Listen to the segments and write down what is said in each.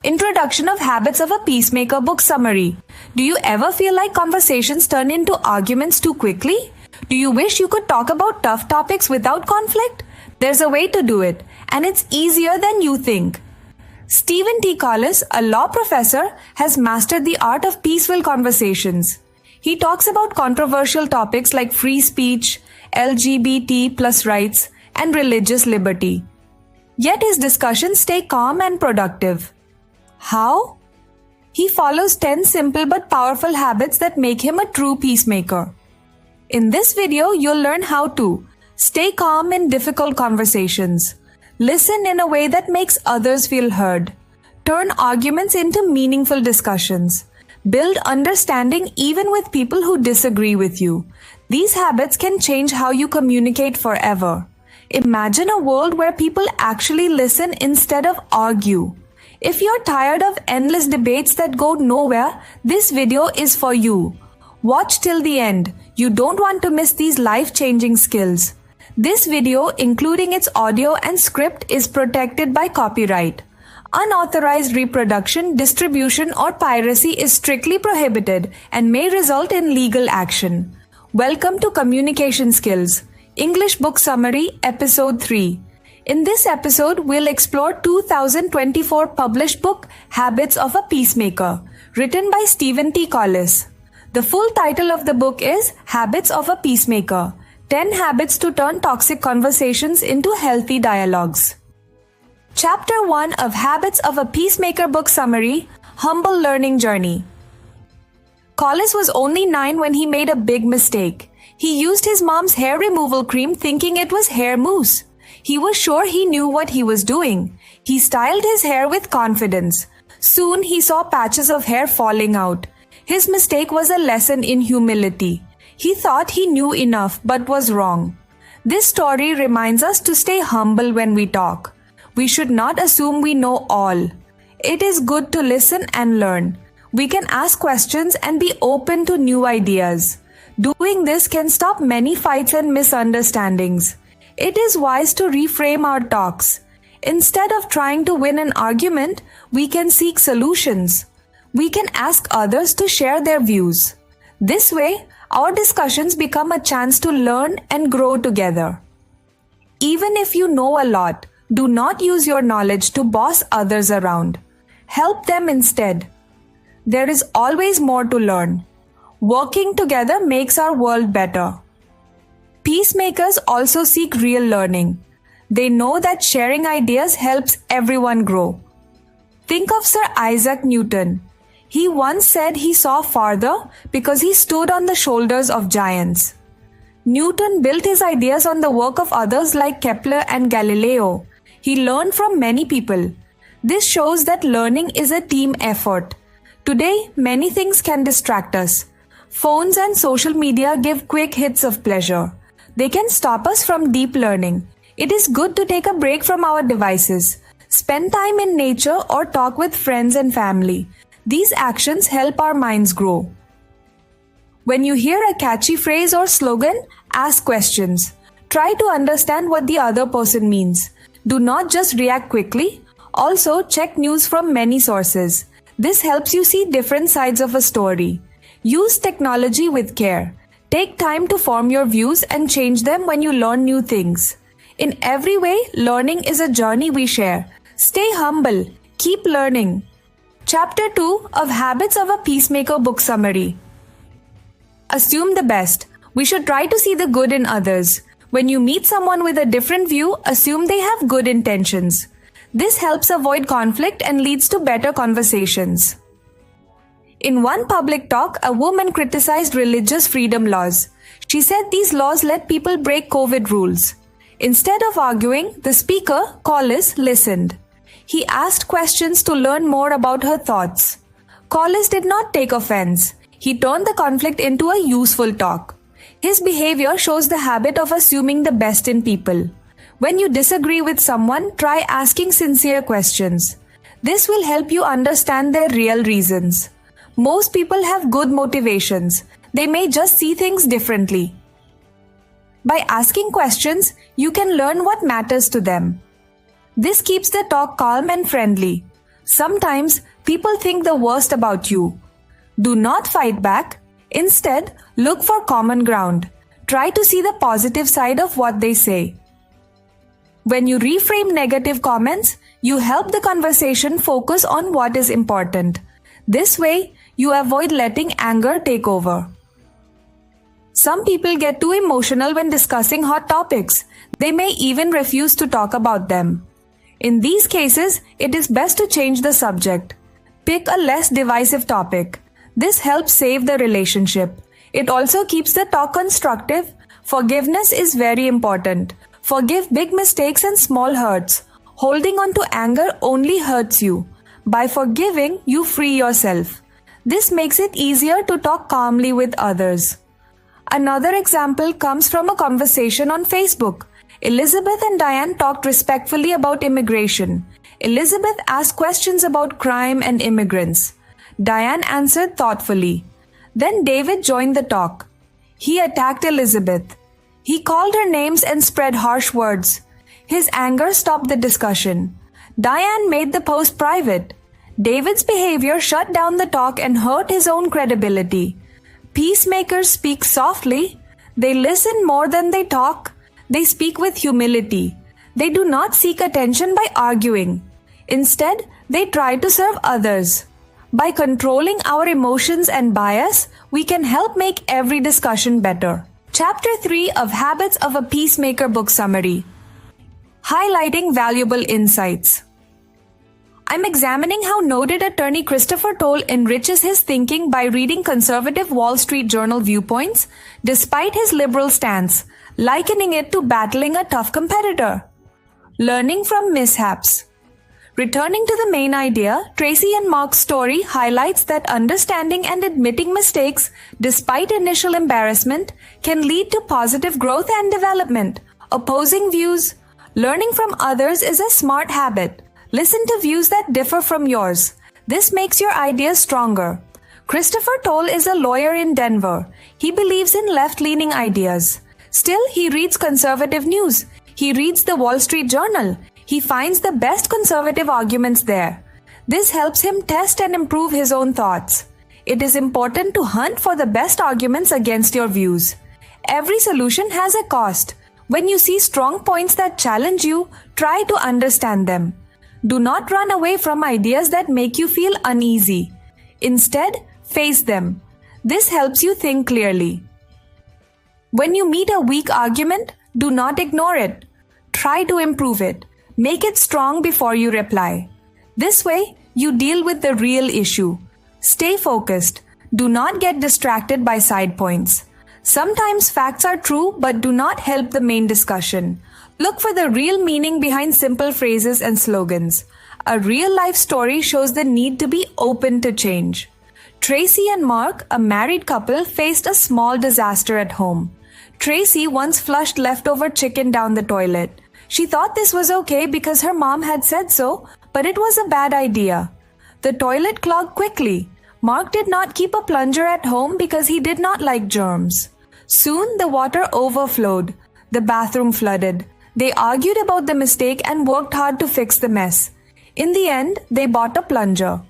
Introduction of Habits of a Peacemaker book summary. Do you ever feel like conversations turn into arguments too quickly? Do you wish you could talk about tough topics without conflict? There's a way to do it, and it's easier than you think. Stephen T. Collis, a law professor, has mastered the art of peaceful conversations. He talks about controversial topics like free speech, LGBT plus rights, and religious liberty. Yet his discussions stay calm and productive. How? He follows 10 simple but powerful habits that make him a true peacemaker. In this video, you'll learn how to stay calm in difficult conversations, listen in a way that makes others feel heard, turn arguments into meaningful discussions, build understanding even with people who disagree with you. These habits can change how you communicate forever. Imagine a world where people actually listen instead of argue. If you're tired of endless debates that go nowhere, this video is for you. Watch till the end. You don't want to miss these life-changing skills. This video, including its audio and script, is protected by copyright. Unauthorized reproduction, distribution, or piracy is strictly prohibited and may result in legal action. Welcome to Communication Skills, English Book Summary, Episode 3. In this episode, we'll explore 2024 published book Habits of a Peacemaker, written by Stephen T. Collis. The full title of the book is Habits of a Peacemaker, 10 Habits to Turn Toxic Conversations into Healthy Dialogues. Chapter 1 of Habits of a Peacemaker book summary, Humble Learning Journey. Collis was only 9 when he made a big mistake. He used his mom's hair removal cream thinking it was hair mousse. He was sure he knew what he was doing. He styled his hair with confidence. Soon he saw patches of hair falling out. His mistake was a lesson in humility. He thought he knew enough but was wrong. This story reminds us to stay humble when we talk. We should not assume we know all. It is good to listen and learn. We can ask questions and be open to new ideas. Doing this can stop many fights and misunderstandings. It is wise to reframe our talks. Instead of trying to win an argument, we can seek solutions. We can ask others to share their views. This way, our discussions become a chance to learn and grow together. Even if you know a lot, do not use your knowledge to boss others around. Help them instead. There is always more to learn. Working together makes our world better. Peacemakers also seek real learning. They know that sharing ideas helps everyone grow. Think of Sir Isaac Newton. He once said he saw farther because he stood on the shoulders of giants. Newton built his ideas on the work of others like Kepler and Galileo. He learned from many people. This shows that learning is a team effort. Today, many things can distract us. Phones and social media give quick hits of pleasure. They can stop us from deep learning. It is good to take a break from our devices. Spend time in nature or talk with friends and family. These actions help our minds grow. When you hear a catchy phrase or slogan, ask questions. Try to understand what the other person means. Do not just react quickly. Also, check news from many sources. This helps you see different sides of a story. Use technology with care. Take time to form your views and change them when you learn new things. In every way, learning is a journey we share. Stay humble. Keep learning. Chapter 2 of Habits of a Peacemaker book summary. Assume the best. We should try to see the good in others. When you meet someone with a different view, assume they have good intentions. This helps avoid conflict and leads to better conversations. In one public talk, a woman criticized religious freedom laws. She said these laws let people break COVID rules. Instead of arguing, the speaker, Collis, listened. He asked questions to learn more about her thoughts. Collis did not take offense. He turned the conflict into a useful talk. His behavior shows the habit of assuming the best in people. When you disagree with someone, try asking sincere questions. This will help you understand their real reasons. Most people have good motivations. They may just see things differently. By asking questions, you can learn what matters to them. This keeps the talk calm and friendly. Sometimes people think the worst about you. Do not fight back. Instead, look for common ground. Try to see the positive side of what they say. When you reframe negative comments, you help the conversation focus on what is important. This way, you avoid letting anger take over. Some people get too emotional when discussing hot topics. They may even refuse to talk about them. In these cases, it is best to change the subject. Pick a less divisive topic. This helps save the relationship. It also keeps the talk constructive. Forgiveness is very important. Forgive big mistakes and small hurts. Holding on to anger only hurts you. By forgiving, you free yourself. This makes it easier to talk calmly with others. Another example comes from a conversation on Facebook. Elizabeth and Diane talked respectfully about immigration. Elizabeth asked questions about crime and immigrants. Diane answered thoughtfully. Then David joined the talk. He attacked Elizabeth. He called her names and spread harsh words. His anger stopped the discussion. Diane made the post private. David's behavior shut down the talk and hurt his own credibility. Peacemakers speak softly. They listen more than they talk. They speak with humility. They do not seek attention by arguing. Instead, they try to serve others. By controlling our emotions and bias, we can help make every discussion better. Chapter 3 of Habits of a Peacemaker book summary. Highlighting valuable insights. I'm examining how noted attorney Christopher Toll enriches his thinking by reading conservative Wall Street Journal viewpoints despite his liberal stance, likening it to battling a tough competitor. Learning from mishaps. Returning to the main idea, Tracy and Mark's story highlights that understanding and admitting mistakes, despite initial embarrassment, can lead to positive growth and development. Opposing views. Learning from others is a smart habit. Listen to views that differ from yours. This makes your ideas stronger. Christopher Toll is a lawyer in Denver. He believes in left-leaning ideas. Still, he reads conservative news. He reads the Wall Street Journal. He finds the best conservative arguments there. This helps him test and improve his own thoughts. It is important to hunt for the best arguments against your views. Every solution has a cost. When you see strong points that challenge you, try to understand them. Do not run away from ideas that make you feel uneasy. Instead, face them. This helps you think clearly. When you meet a weak argument, do not ignore it. Try to improve it. Make it strong before you reply. This way, you deal with the real issue. Stay focused. Do not get distracted by side points. Sometimes facts are true but do not help the main discussion. Look for the real meaning behind simple phrases and slogans. A real-life story shows the need to be open to change. Tracy and Mark, a married couple, faced a small disaster at home. Tracy once flushed leftover chicken down the toilet. She thought this was okay because her mom had said so, but it was a bad idea. The toilet clogged quickly. Mark did not keep a plunger at home because he did not like germs. Soon the water overflowed. The bathroom flooded. They argued about the mistake and worked hard to fix the mess. In the end, they bought a plunger.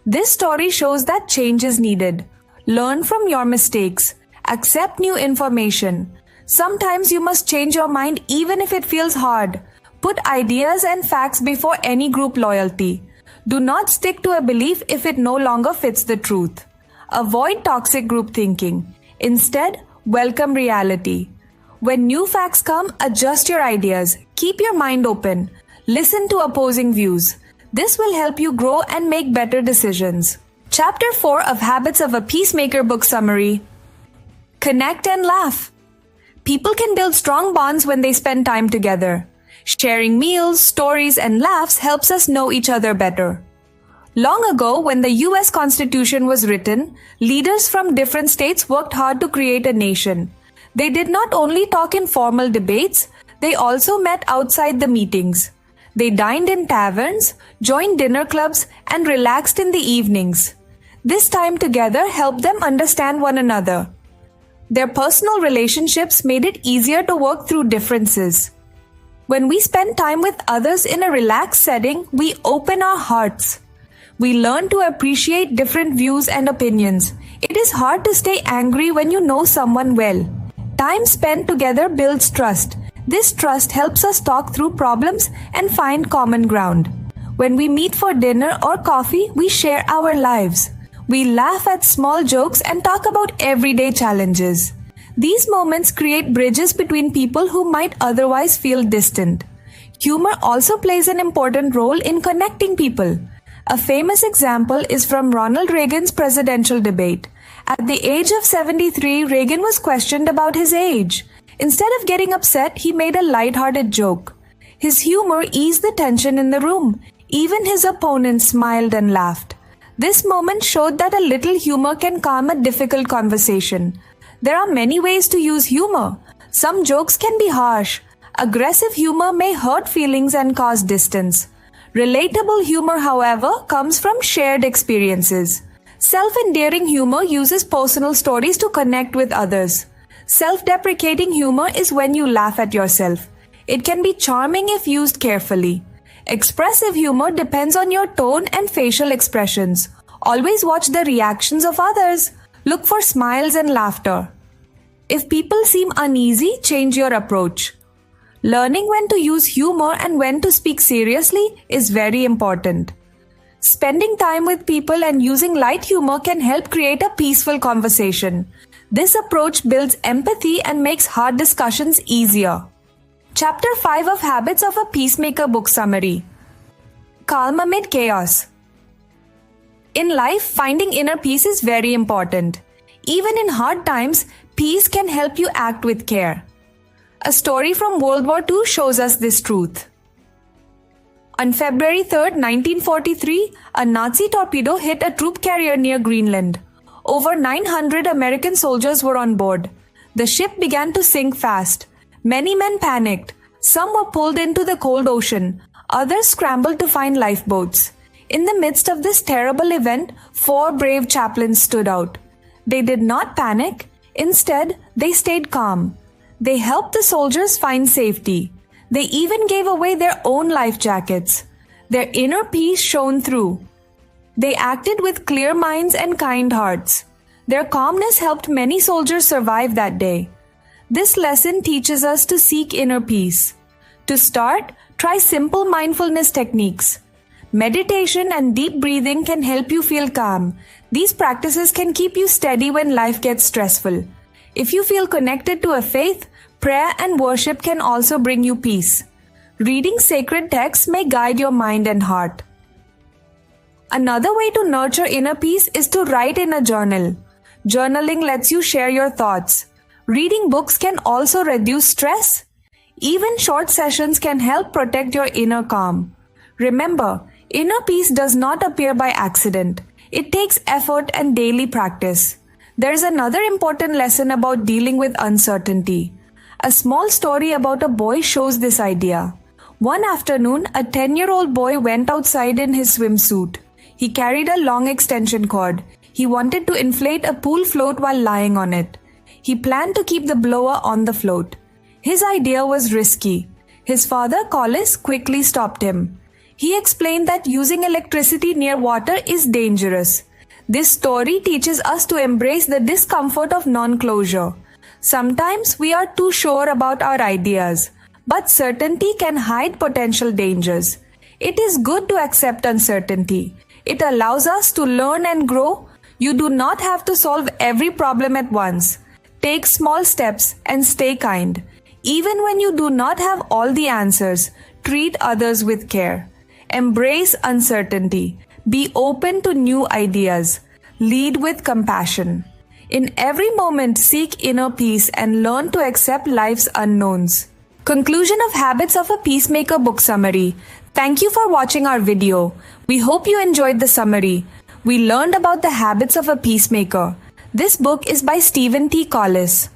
This story shows that change is needed. Learn from your mistakes. Accept new information. Sometimes you must change your mind even if it feels hard. Put ideas and facts before any group loyalty. Do not stick to a belief if it no longer fits the truth. Avoid toxic group thinking. Instead, welcome reality. When new facts come, adjust your ideas. Keep your mind open. Listen to opposing views. This will help you grow and make better decisions. Chapter 4 of Habits of a Peacemaker book summary. Connect and laugh. People can build strong bonds when they spend time together. Sharing meals, stories, and laughs helps us know each other better. Long ago, when the US Constitution was written, leaders from different states worked hard to create a nation. They did not only talk in formal debates, they also met outside the meetings. They dined in taverns, joined dinner clubs, and relaxed in the evenings. This time together helped them understand one another. Their personal relationships made it easier to work through differences. When we spend time with others in a relaxed setting, we open our hearts. We learn to appreciate different views and opinions. It is hard to stay angry when you know someone well. Time spent together builds trust. This trust helps us talk through problems and find common ground. When we meet for dinner or coffee, we share our lives. We laugh at small jokes and talk about everyday challenges. These moments create bridges between people who might otherwise feel distant. Humor also plays an important role in connecting people. A famous example is from Ronald Reagan's presidential debate. At the age of 73, Reagan was questioned about his age. Instead of getting upset, he made a light-hearted joke. His humor eased the tension in the room. Even his opponents smiled and laughed. This moment showed that a little humor can calm a difficult conversation. There are many ways to use humor. Some jokes can be harsh. Aggressive humor may hurt feelings and cause distance. Relatable humor, however, comes from shared experiences. Self-endearing humor uses personal stories to connect with others. Self-deprecating humor is when you laugh at yourself. It can be charming if used carefully. Expressive humor depends on your tone and facial expressions. Always watch the reactions of others. Look for smiles and laughter. If people seem uneasy, change your approach. Learning when to use humor and when to speak seriously is very important. Spending time with people and using light humor can help create a peaceful conversation. This approach builds empathy and makes hard discussions easier. Chapter 5 of Habits of a Peacemaker book summary. Calm amid chaos. In life, finding inner peace is very important. Even in hard times, peace can help you act with care. A story from World War II shows us this truth. On February 3, 1943, a Nazi torpedo hit a troop carrier near Greenland. Over 900 American soldiers were on board. The ship began to sink fast. Many men panicked. Some were pulled into the cold ocean. Others scrambled to find lifeboats. In the midst of this terrible event, 4 brave chaplains stood out. They did not panic. Instead, they stayed calm. They helped the soldiers find safety. They even gave away their own life jackets. Their inner peace shone through. They acted with clear minds and kind hearts. Their calmness helped many soldiers survive that day. This lesson teaches us to seek inner peace. To start, try simple mindfulness techniques. Meditation and deep breathing can help you feel calm. These practices can keep you steady when life gets stressful. If you feel connected to a faith, prayer and worship can also bring you peace. Reading sacred texts may guide your mind and heart. Another way to nurture inner peace is to write in a journal. Journaling lets you share your thoughts. Reading books can also reduce stress. Even short sessions can help protect your inner calm. Remember, inner peace does not appear by accident. It takes effort and daily practice. There is another important lesson about dealing with uncertainty. A small story about a boy shows this idea. One afternoon, a 10-year-old boy went outside in his swimsuit. He carried a long extension cord. He wanted to inflate a pool float while lying on it. He planned to keep the blower on the float. His idea was risky. His father, Collis, quickly stopped him. He explained that using electricity near water is dangerous. This story teaches us to embrace the discomfort of non-closure. Sometimes we are too sure about our ideas, but certainty can hide potential dangers. It is good to accept uncertainty. It allows us to learn and grow. You do not have to solve every problem at once. Take small steps and stay kind. Even when you do not have all the answers, treat others with care. Embrace uncertainty. Be open to new ideas. Lead with compassion. In every moment, seek inner peace and learn to accept life's unknowns. Conclusion of Habits of a Peacemaker book summary. Thank you for watching our video. We hope you enjoyed the summary. We learned about the habits of a peacemaker. This book is by Stephen T. Collis.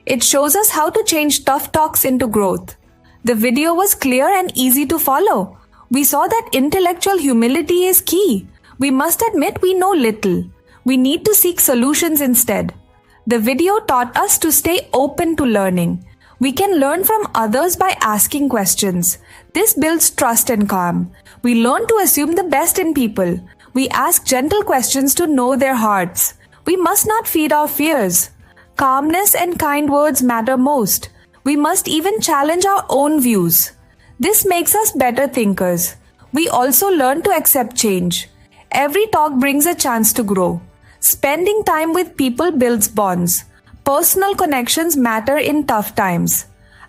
It shows us how to change tough talks into growth. The video was clear and easy to follow. We saw that intellectual humility is key. We must admit we know little. We need to seek solutions instead. The video taught us to stay open to learning. We can learn from others by asking questions. This builds trust and calm. We learn to assume the best in people. We ask gentle questions to know their hearts. We must not feed our fears. Calmness and kind words matter most. We must even challenge our own views. This makes us better thinkers. We also learn to accept change. Every talk brings a chance to grow. Spending time with people builds bonds. Personal connections matter in tough times.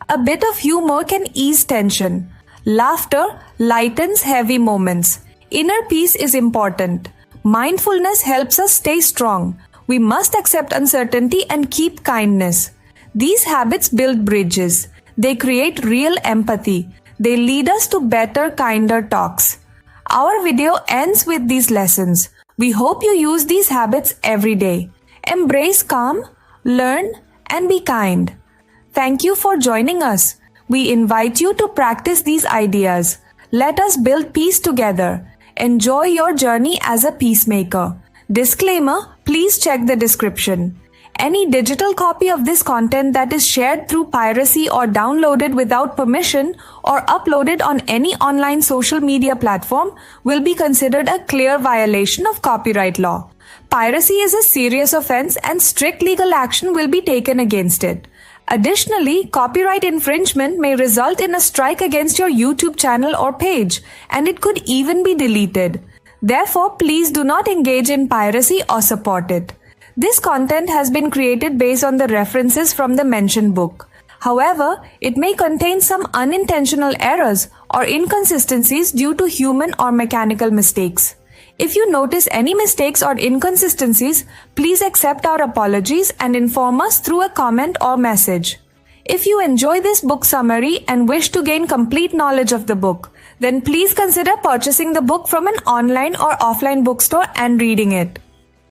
A bit of humor can ease tension. Laughter lightens heavy moments. Inner peace is important. Mindfulness helps us stay strong. We must accept uncertainty and keep kindness. These habits build bridges. They create real empathy. They lead us to better, kinder talks. Our video ends with these lessons. We hope you use these habits every day. Embrace calm, learn, and be kind. Thank you for joining us. We invite you to practice these ideas. Let us build peace together. Enjoy your journey as a peacemaker. Disclaimer, please check the description. Any digital copy of this content that is shared through piracy or downloaded without permission or uploaded on any online social media platform will be considered a clear violation of copyright law. Piracy is a serious offense and strict legal action will be taken against it. Additionally, copyright infringement may result in a strike against your YouTube channel or page, and it could even be deleted. Therefore, please do not engage in piracy or support it. This content has been created based on the references from the mentioned book. However, it may contain some unintentional errors or inconsistencies due to human or mechanical mistakes. If you notice any mistakes or inconsistencies, please accept our apologies and inform us through a comment or message. If you enjoy this book summary and wish to gain complete knowledge of the book, then please consider purchasing the book from an online or offline bookstore and reading it.